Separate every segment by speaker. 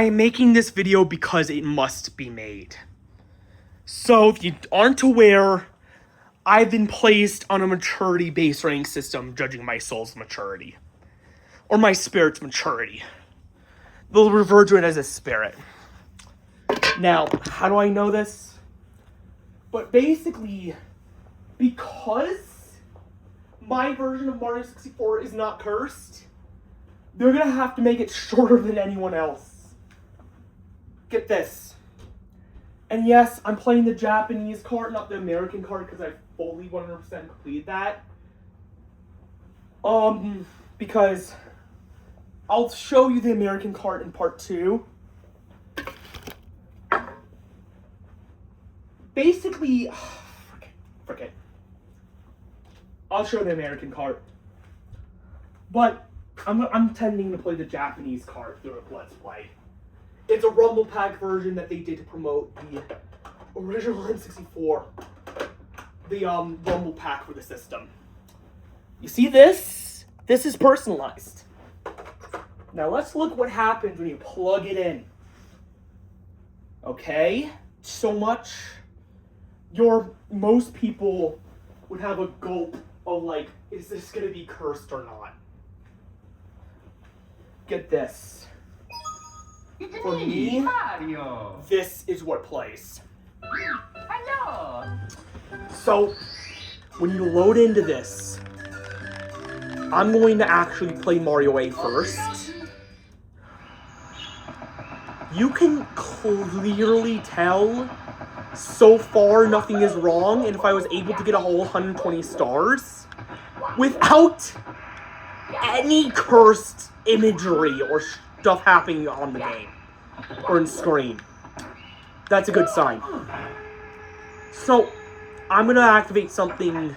Speaker 1: I'm making this video because it must be made. So, if you aren't aware, I've been placed on a maturity-based ranking system judging my soul's maturity. Or my spirit's maturity. They'll refer to it as a spirit. Now, how do I know this? But basically, because my version of Mario 64 is not cursed, they're gonna have to make it shorter than anyone else. Get this. And yes, I'm playing the Japanese card, not the American card, because I fully 100% completed that. Because I'll show you the American card in part 2. Basically, forget. I'll show the American card. But I'm tending to play the Japanese card through a Let's Play. It's a Rumble Pack version that they did to promote the original N64. The Rumble Pack for the system. You see this? This is personalized. Now let's look what happens when you plug it in. Okay, so much. Most people would have a gulp of like, is this gonna be cursed or not? Get this. For me, this is what plays.
Speaker 2: Hello.
Speaker 1: So, when you load into this, I'm going to actually play Mario 8 first. You can clearly tell so far nothing is wrong, and if I was able to get a whole 120 stars without any cursed imagery or stuff happening on the game or in screen, that's a good sign. So I'm gonna activate something to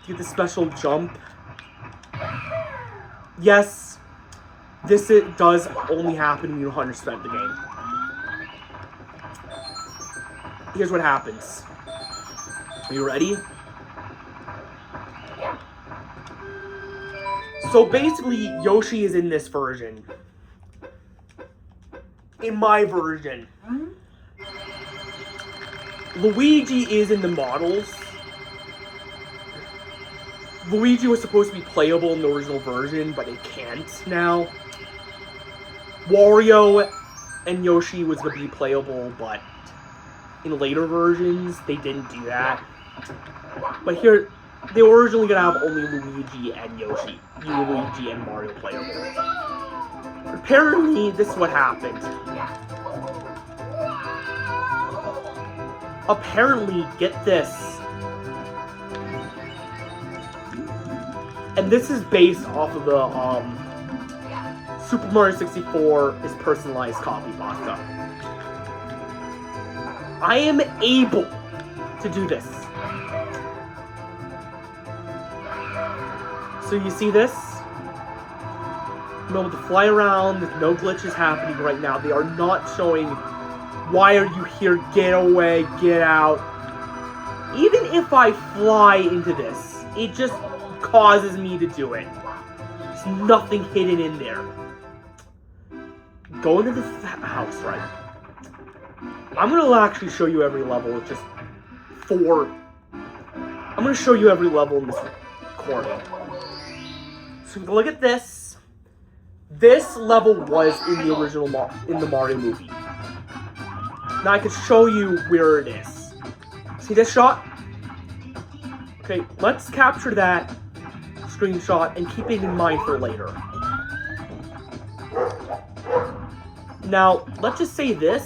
Speaker 1: get the special jump. Yes, it does only happen when you 100% the game. Here's what happens. Are you ready? So basically, Yoshi is in this version. In my version. Luigi is in the models. Luigi was supposed to be playable in the original version, but it can't now. Wario and Yoshi was going to be playable, but in later versions, they didn't do that. But here, they were originally going to have only Luigi and Yoshi. Luigi and Mario playable. Apparently, this is what happened. Apparently, get this. And this is based off of the Super Mario 64 is personalized copy pasta. I am able to do this. So you see this? I'm able to fly around with no glitches happening right now. They are not showing, why are you here, get away, get out. Even if I fly into this, it just causes me to do it. There's nothing hidden in there. Go into the house, right? I'm going to actually show you every level with just 4. I'm going to show you every level in this corner. So look at this. This level was in the original in the Mario movie. Now I can show you where it is. See this shot? Okay, let's capture that screenshot and keep it in mind for later. Now, let's just say this.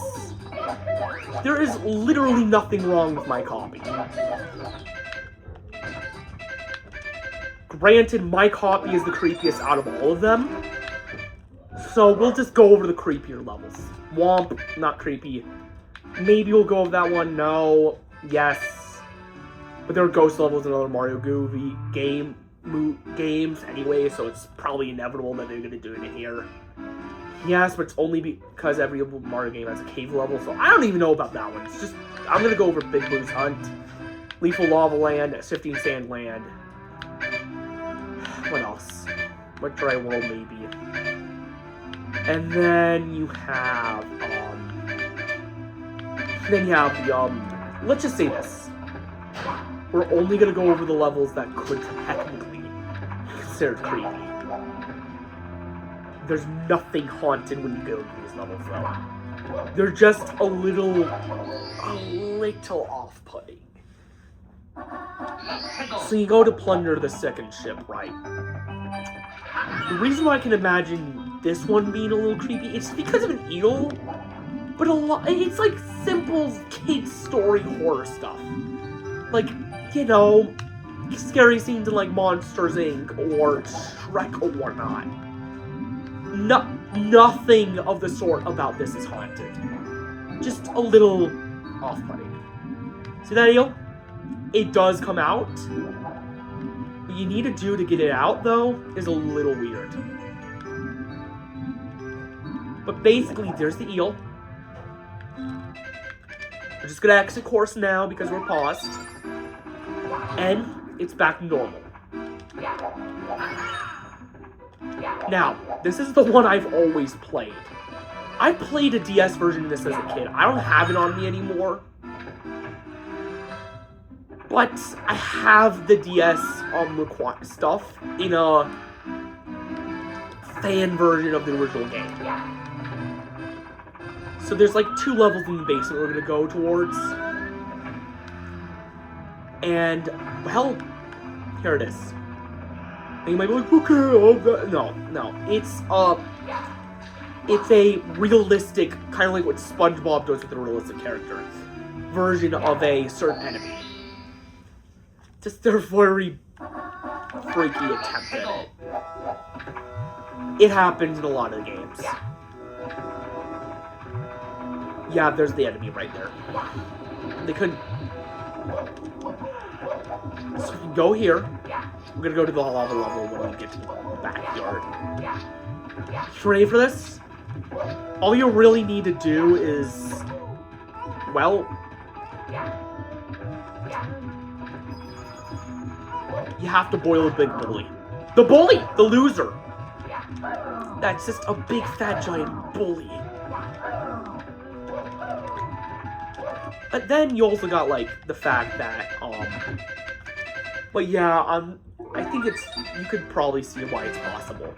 Speaker 1: There is literally nothing wrong with my copy. Granted, my copy is the creepiest out of all of them. So we'll just go over the creepier levels. Womp, not creepy. Maybe we'll go over that one. No. Yes. But there are ghost levels in other Mario Goofy games anyway, so it's probably inevitable that they're going to do it in here. Yes, but it's only because every Mario game has a cave level, so I don't even know about that one. It's just, I'm going to go over Big Blue's Hunt, Lethal Lava Land, Sifting Sand Land. What else? What Dry World maybe. And then you have, let's just say this. We're only gonna go over the levels that could technically be considered creepy. There's nothing haunted when you go to these levels, though. They're just a little off-putting. So you go to plunder the second ship, right? The reason why I can imagine this one being a little creepy, it's because of an eel, but it's like simple kid story horror stuff. Like, you know, scary scenes in like Monsters Inc. or Shrek or whatnot. Nothing of the sort about this is haunted. Just a little off-putting. See that eel? It does come out. What you need to do to get it out, though, is a little weird. But basically, there's the eel. We're just gonna exit course now because we're paused. And it's back to normal. Now, this is the one I've always played. I played a DS version of this as a kid. I don't have it on me anymore. But I have the DS stuff in a fan version of the original game. So there's like 2 levels in the basement we're gonna go towards. And, well, here it is. And you might be like, okay, no. It's a realistic, kind of like what SpongeBob does with a realistic character, version of a certain enemy. Just their very freaky attempt at it. It happens in a lot of the games. Yeah, there's the enemy right there. They couldn't. So if you go here, we're gonna go to the lava level when we get to the backyard. You ready for this? All you really need to do is, well, you have to boil a big bully. The bully! The loser! That's just a big fat giant bully. But then you also got, like, the fact that, but yeah, I think you could probably see why it's possible.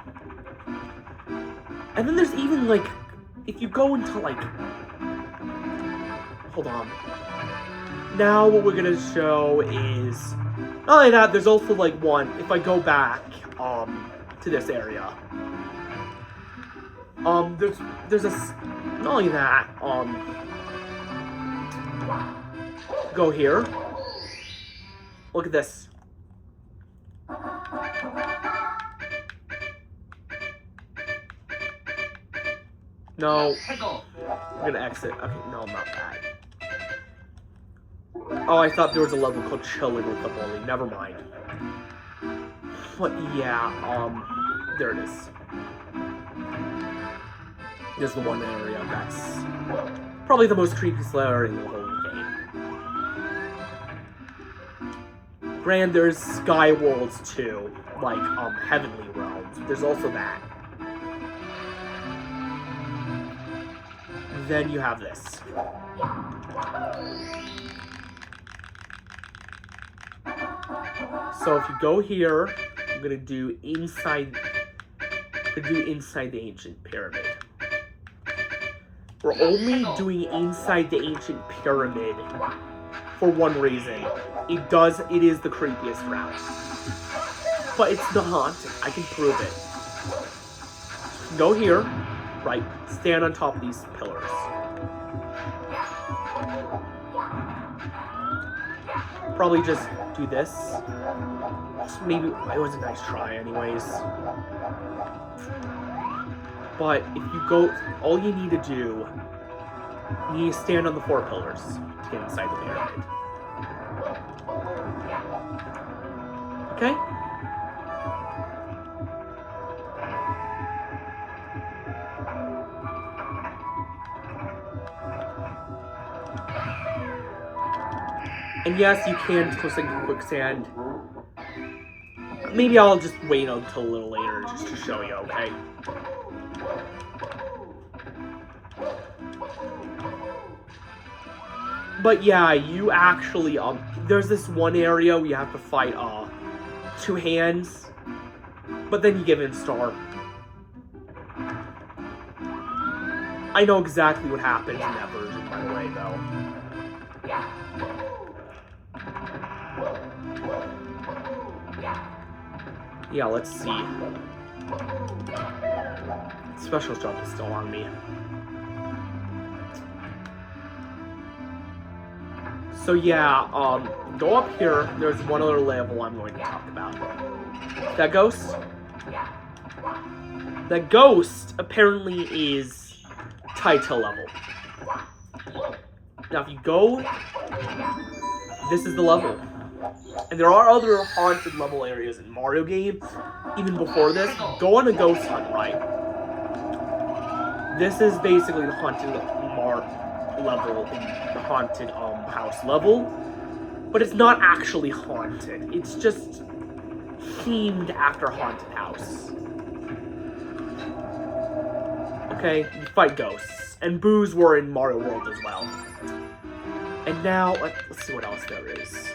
Speaker 1: And then there's even, like, if you go into, like, hold on. Now what we're gonna show is, not only that, there's also, like, one, if I go back, to this area. There's a, not only that, go here. Look at this. No. I'm gonna exit. Okay, no, not that. Oh, I thought there was a level called Chilling with the Bully. Never mind. But yeah, there it is. There's the one area that's probably the most creepy area in the whole game. Granted, there's Sky Worlds too, like, Heavenly Realms. There's also that. Then you have this. So if you go here, I'm gonna do inside the ancient pyramid. We're only doing inside the ancient pyramid for one reason. It is the creepiest route. But it's not haunted. I can prove it. Go here, right, stand on top of these pillars. Probably just do this. Maybe it was a nice try anyways. But if you go, all you need to do, you need to stand on the 4 pillars to get inside the pyramid. Okay? And yes, you can go sink in quicksand. Maybe I'll just wait until a little later just to show you, okay? But yeah, you actually, there's this one area where you have to fight, two hands. But then you give it a star. I know exactly what happens in that version, by the way, though. Yeah, let's see. Special jump is still on me. So yeah, go up here. There's one other level I'm going to talk about. That ghost? That ghost apparently is tied to a level. Now if you go, this is the level. And there are other haunted level areas in Mario games, even before this. Go on a ghost hunt, right? This is basically the haunted level, in the haunted house level. But it's not actually haunted. It's just themed after haunted house. Okay, you fight ghosts. And boos were in Mario World as well. And now, let's see what else there is.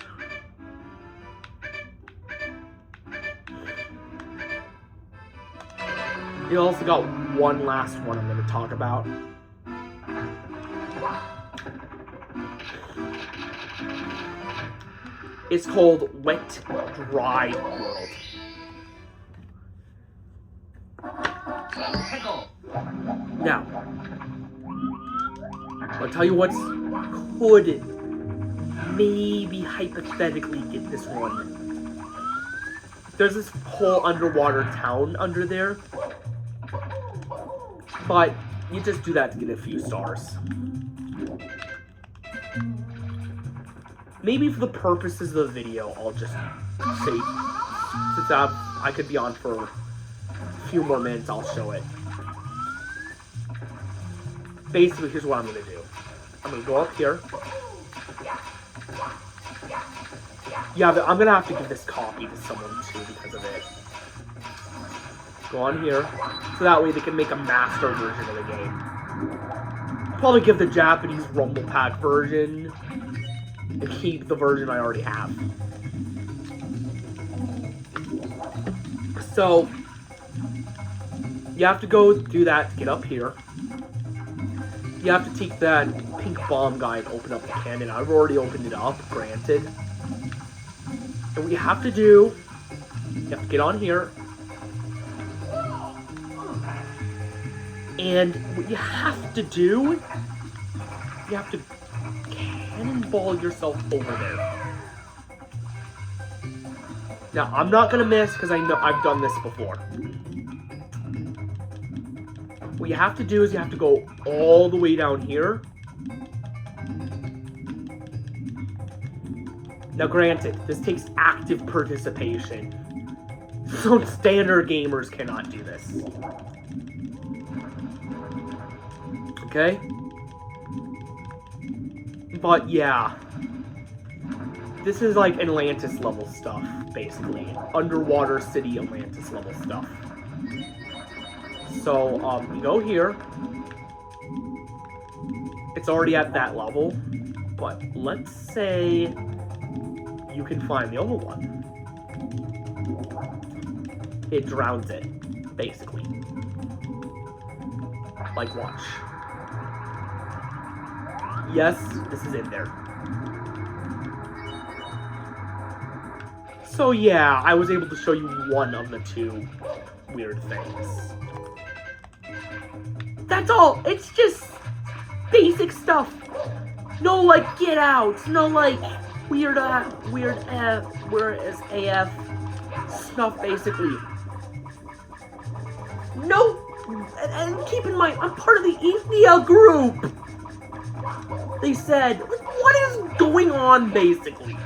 Speaker 1: You also got one last one I'm going to talk about. It's called Wet Dry World. Now, I'll tell you what could maybe hypothetically get this one. There's this whole underwater town under there. But you just do that to get a few stars. Maybe for the purposes of the video, I'll just say, since I could be on for a few more minutes, I'll show it. Basically, here's what I'm going to do. I'm going to go up here. Yeah, I'm going to have to give this copy to someone too because of it. Go on here, so that way they can make a master version of the game. Probably give the Japanese Rumble Pack version, and keep the version I already have. So, you have to go do that to get up here. You have to take that pink bomb guy and open up the cannon. I've already opened it up, granted. And what you have to do, you have to get on here. And what you have to do, you have to cannonball yourself over there. Now, I'm not going to miss because I know I've done this before. What you have to do is you have to go all the way down here. Now, granted, this takes active participation. So standard gamers cannot do this. Okay? But yeah. This is like Atlantis level stuff, basically. Underwater city Atlantis level stuff. So, you go here. It's already at that level. But let's say you can find the other one. It drowns it, basically. Like, watch. Yes, this is in there. So yeah, I was able to show you one of the two weird things. That's all! It's just basic stuff! No, like, get out! No, like, weird as AF stuff, basically. No! And keep in mind, I'm part of the India group! They said, what is going on, basically?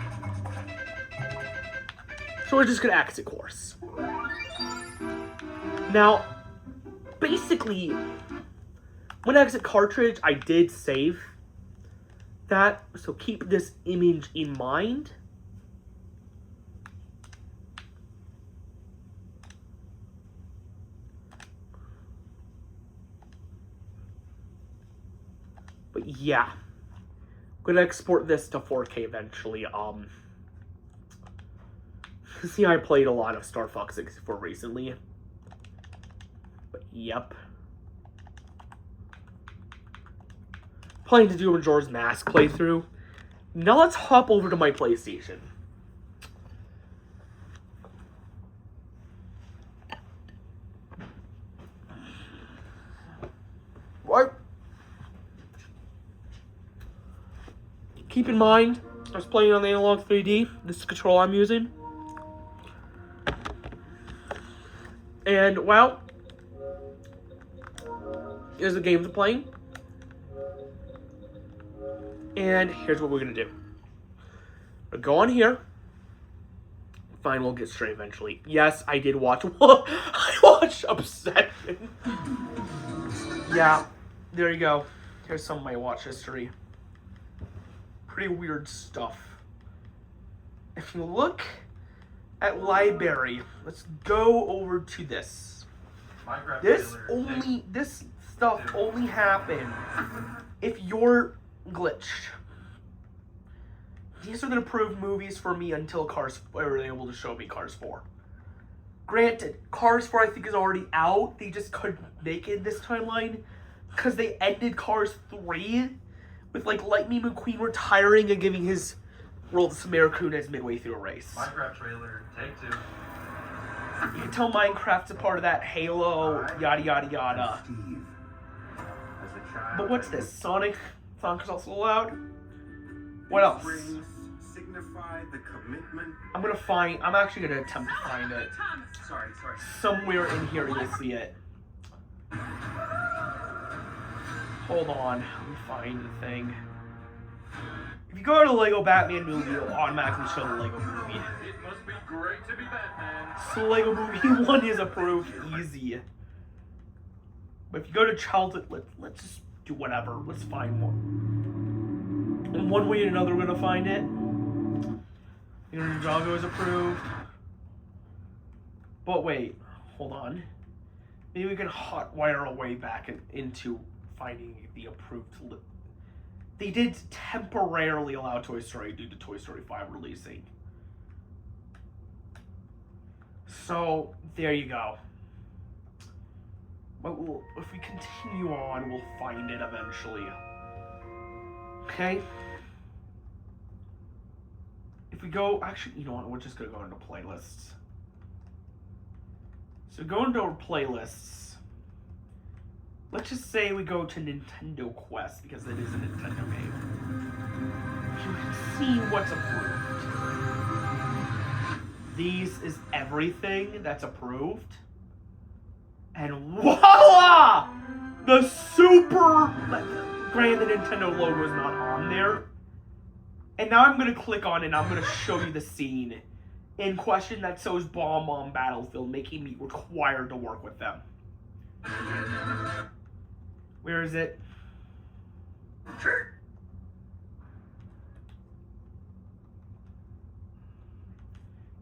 Speaker 1: So we're just gonna exit course. Now, basically, when I exit cartridge, I did save that, so keep this image in mind. But yeah, gonna export this to 4K eventually. See, I played a lot of Star Fox 64 recently. But yep. Planning to do a Majora's Mask playthrough. Now let's hop over to my PlayStation. What? Keep in mind, I was playing on the Analog 3D. This is the control I'm using. And, well, here's the games I'm playing. And here's what we're going to do. We'll go on here. Fine, we'll get straight eventually. Yes, I did watch... I watched Obsession. Yeah, there you go. Here's some of my watch history. Pretty weird stuff. If you look at library, let's go over to this. This stuff only happened if you're glitched. These are the approved movies for me until Cars were able to show me Cars 4. Granted, Cars 4 I think is already out. They just couldn't make it in this timeline because they ended Cars 3 with like Lightning McQueen retiring and giving his role to Samara Kunis midway through a race.
Speaker 3: Minecraft trailer, take 2.
Speaker 1: You can tell Minecraft's a part of that Halo, yada yada yada. But what's this? Sonic? Sonic is also allowed? What else?
Speaker 4: Signify the commitment.
Speaker 1: I'm actually gonna attempt to find it.
Speaker 4: Sorry.
Speaker 1: Somewhere in here you'll see it. Hold on, let me find the thing. If you go to Lego Batman movie, it'll automatically show the Lego movie.
Speaker 3: It must be great to be Batman.
Speaker 1: So Lego Movie 1 is approved easy. But if you go to childhood, let's just do whatever. Let's find one. In one way or another, we're gonna find it. Ninjago is approved. But wait, hold on. Maybe we can hotwire our way back into finding the approved. They did temporarily allow Toy Story due to Toy Story 5 releasing. So, there you go. But if we continue on, we'll find it eventually. Okay? If we go... Actually, you know what? We're just going to go into playlists. So, go into our playlists. Let's just say we go to Nintendo Quest, because it is a Nintendo game. You can see what's approved. These is everything that's approved. And voila! The super... Granted, the Nintendo logo is not on there. And now I'm going to click on it and I'm going to show you the scene in question that shows Bomb on Battlefield, making me required to work with them. Where is it?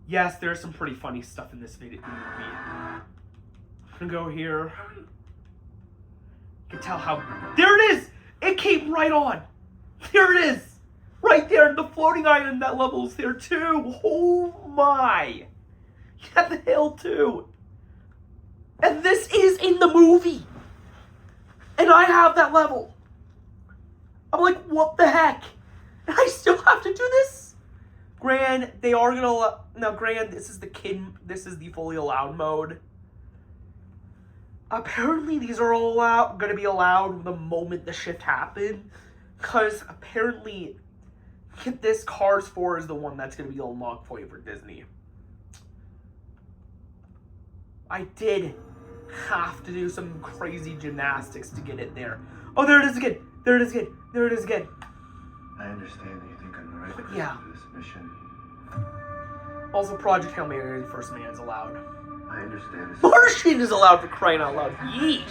Speaker 1: Yes, there's some pretty funny stuff in this movie. I'm gonna go here. You can tell how... There it is! It came right on! There it is! Right there, the floating island, that level's there too! Oh my! Yeah, the hill too! And this is in the movie! And I have that level! I'm like, what the heck? And I still have to do this? Gran, they are gonna... Now, Gran, this is the fully allowed mode. Apparently, these are all gonna be allowed the moment the shift happened. Because apparently, this Cars 4 is the one that's gonna be the unlock point for Disney. I did have to do some crazy gymnastics to get it there. Oh, there it is again. There it is again. There it is again.
Speaker 4: I understand that you think I'm the right person
Speaker 1: Yeah.
Speaker 4: for this mission.
Speaker 1: Also, Project Hail Mary First Man is allowed.
Speaker 4: I understand this.
Speaker 1: Martian is allowed, for crying out loud. Yeesh.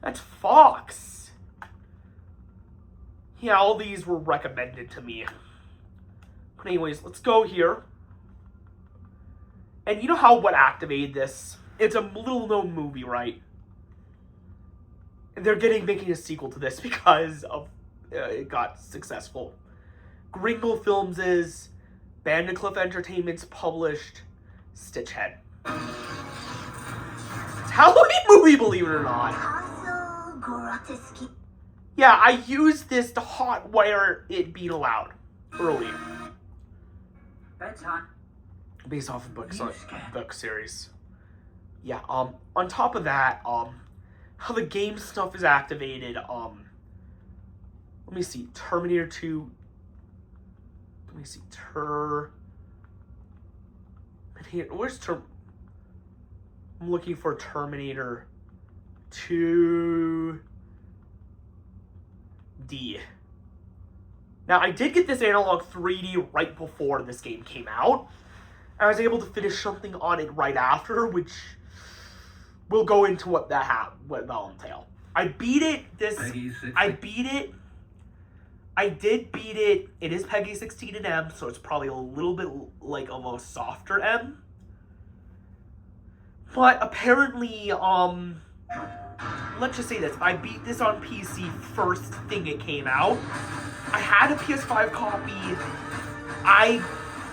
Speaker 1: That's Fox. Yeah, all these were recommended to me. But anyways, let's go here. And you know what activated this? It's a little known movie, right? And they're making a sequel to this because of it got successful. Gringo Films is, Bandicliff Entertainment's published Stitchhead. It's a Halloween movie, believe it or not. Yeah, I used this to hotwire it being allowed earlier.
Speaker 2: Bedtime.
Speaker 1: Based off of book series. Yeah, on top of that, how the game stuff is activated, let me see, Terminator 2, let me see, where's I'm looking for Terminator 2D. Now, I did get this analog 3D right before this game came out. I was able to finish something on it right after, which we'll go into what that'll entail. I beat it. I did beat it. It is Peggy 16 and M, so it's probably a little bit like of a softer M. But apparently, let's just say this. I beat this on PC first thing it came out. I had a PS5 copy.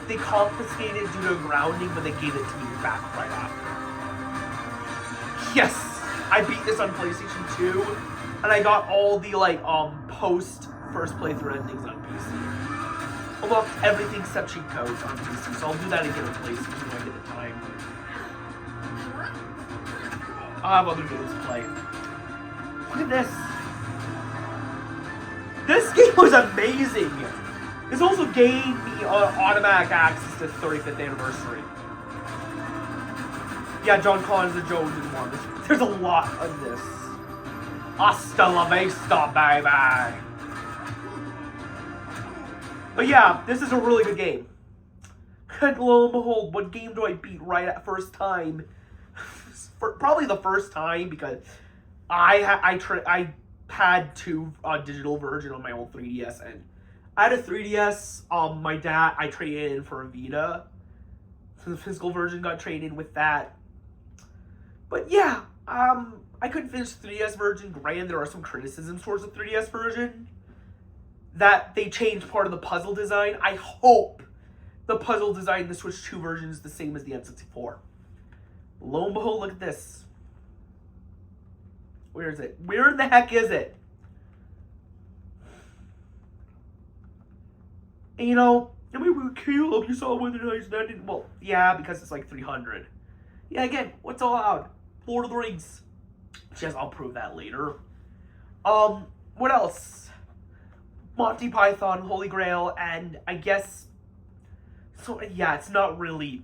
Speaker 1: They confiscated it due to grounding, but they gave it to me back right after. Yes, I beat this on PlayStation 2, and I got all the post first playthrough endings on PC. Unlocked everything except cheat codes on PC, so I'll do that again on PlayStation when I get the time. I'll have other games to play. Look at this. This game was amazing. This also gave me automatic access to 35th anniversary. Yeah, John Connor's the chosen one. There's a lot of this. Hasta la vista, baby. But yeah, this is a really good game. And lo and behold, what game do I beat right at first time? Probably the first time, because I had two digital version on my old 3DS, and I had a 3DS. My dad, I traded in for a Vita, so the physical version got traded with that. But yeah, I couldn't finish the 3DS version. Granted, there are some criticisms towards the 3DS version, that they changed part of the puzzle design. I hope the puzzle design in the Switch 2 version is the same as the N64. Lo and behold, look at this. Where is it? Where in the heck is it? And I mean, Caleb, you saw Wither Nights and that didn't. Well, yeah, because it's like 300. Yeah, again, what's allowed? Lord of the Rings. Yes, I'll prove that later. What else? Monty Python, Holy Grail, and I guess. So, yeah, it's not really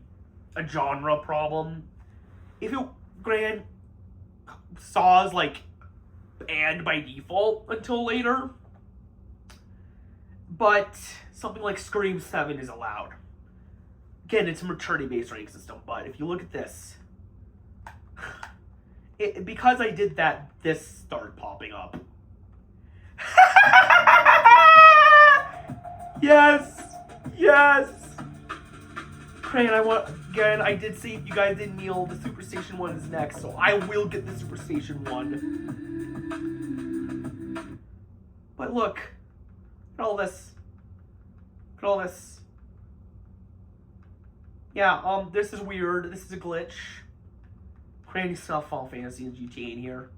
Speaker 1: a genre problem. If you grant Saw's banned by default until later, but something like Scream 7 is allowed. Again, it's a maturity-based rank system, but if you look at this, because I did that, this started popping up. Yes! Yes! And I did see if you guys didn't kneel, the Superstation 1 is next, so I will get the Superstation 1. But look, at all this. Look at all this. Yeah, this is weird. This is a glitch. Creating stuff, Final Fantasy and GTA in here.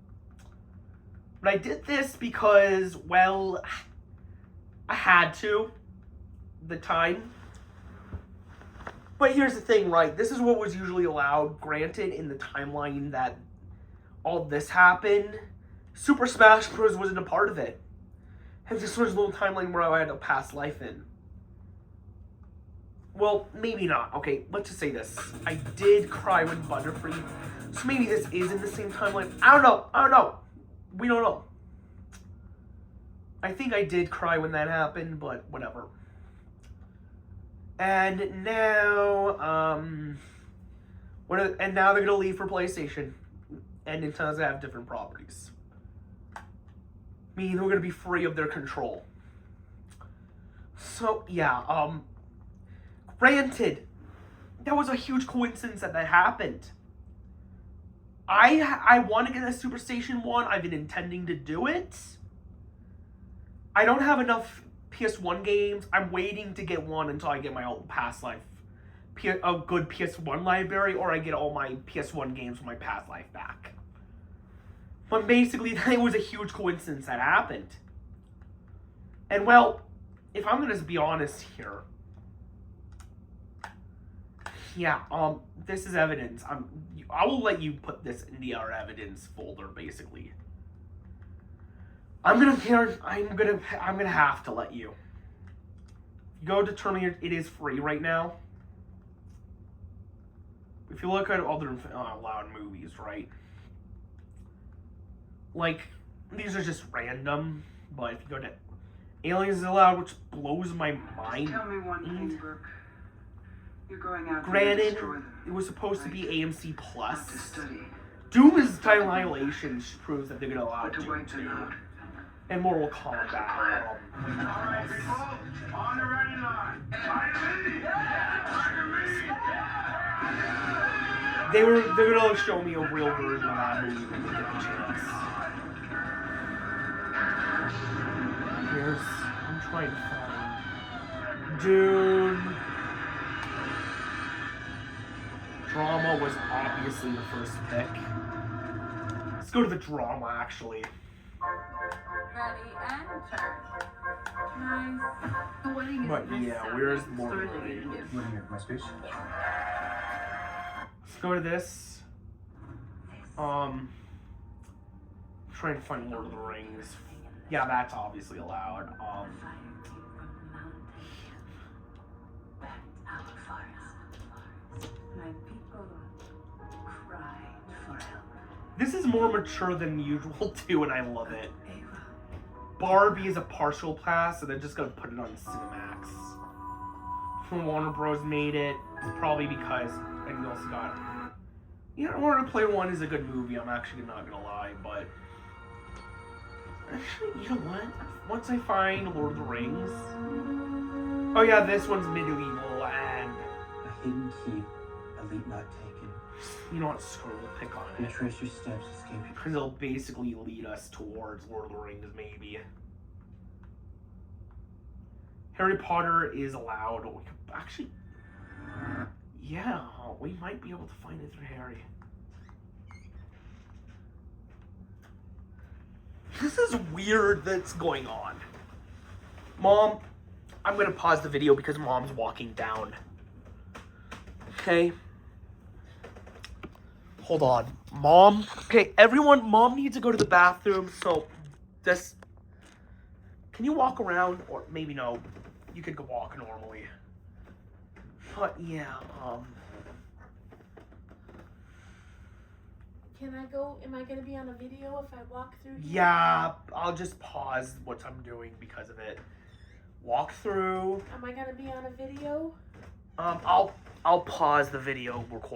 Speaker 1: But I did this because, well, I had to. The time. But here's the thing, right? This is what was usually allowed. Granted, in the timeline that all this happened, Super Smash Bros. Wasn't a part of it. And this was a little timeline where I had a past life in. Well, maybe not. Okay, let's just say this. I did cry when Butterfree. So maybe this is in the same timeline. I don't know. We don't know. I think I did cry when that happened, but whatever. And now, and now they're gonna leave for PlayStation, and Nintendo's gonna have different properties. Meaning they're gonna be free of their control. So yeah, granted, that was a huge coincidence that happened. I want to get a Superstation 1. I've been intending to do it. I don't have enough PS1 games. I'm waiting to get one until I get my old past life, a good PS1 library, or I get all my PS1 games from my past life back. But basically, it was a huge coincidence that happened. And well, if I'm gonna be honest here, yeah, this is evidence. I will let you put this in the our evidence folder, basically. I'm gonna have to let you. Go to Terminator. It is free right now. If you look at other allowed movies, right? Like, these are just random, but if you go to Aliens is allowed, which blows my mind.
Speaker 5: Tell me one thing, Brooke. You're going out
Speaker 1: Granted,
Speaker 5: to destroy them.
Speaker 1: it was supposed to be AMC
Speaker 5: Not
Speaker 1: Plus.
Speaker 5: to study,
Speaker 1: Doom is Time Annihilation proves that they're gonna allow
Speaker 5: but to
Speaker 1: Doom
Speaker 5: wipe them
Speaker 1: too.
Speaker 5: out.
Speaker 1: And Mortal Kombat.
Speaker 3: Alright, people, on the ready line.
Speaker 1: They're gonna show me a real version of that movie when they get the chance. I'm trying to find Dune. Drama was obviously the first pick. Let's go to the drama, actually.
Speaker 2: Ready and turn. Nice. The wedding is
Speaker 1: But
Speaker 2: this
Speaker 1: yeah,
Speaker 2: Saturday.
Speaker 1: where's
Speaker 2: Start
Speaker 1: Lord of the
Speaker 2: getting
Speaker 1: Rings?
Speaker 2: gifts.
Speaker 4: You want to hear my speech?
Speaker 1: Let's go to this. Trying to find Lord of the Rings. Yeah, that's obviously allowed.
Speaker 5: My people cried for help.
Speaker 1: This is more mature than usual too, and I love it.
Speaker 5: Ava,
Speaker 1: Barbie is a partial pass, so they're just gonna put it on Cinemax. Warner Bros. Made it, probably because, and you also got, you know, Ready Player One is a good movie. I'm actually not gonna lie, but actually, you know what? Once I find Lord of the Rings, oh yeah, this one's medieval, and
Speaker 6: A hidden key, a leap not taken.
Speaker 1: you know what? Screw it, we'll pick on it.
Speaker 6: Retrace your steps, escape your...
Speaker 1: Because it'll basically lead us towards Lord of the Rings, maybe. Harry Potter is allowed. We could actually, yeah, we might be able to find it through Harry. This is weird that's going on. Mom, I'm going to pause the video because Mom's walking down. Okay? Hold on. Mom? Okay, everyone, Mom needs to go to the bathroom, so this... Can you walk around? Or maybe no. You could go walk normally. But yeah,
Speaker 7: Can I go? Am I going to be on a video if I walk through here?
Speaker 1: yeah, I'll just pause what I'm doing because of it. Walk through.
Speaker 7: Am I going to be on a video?
Speaker 1: I'll pause the video recording.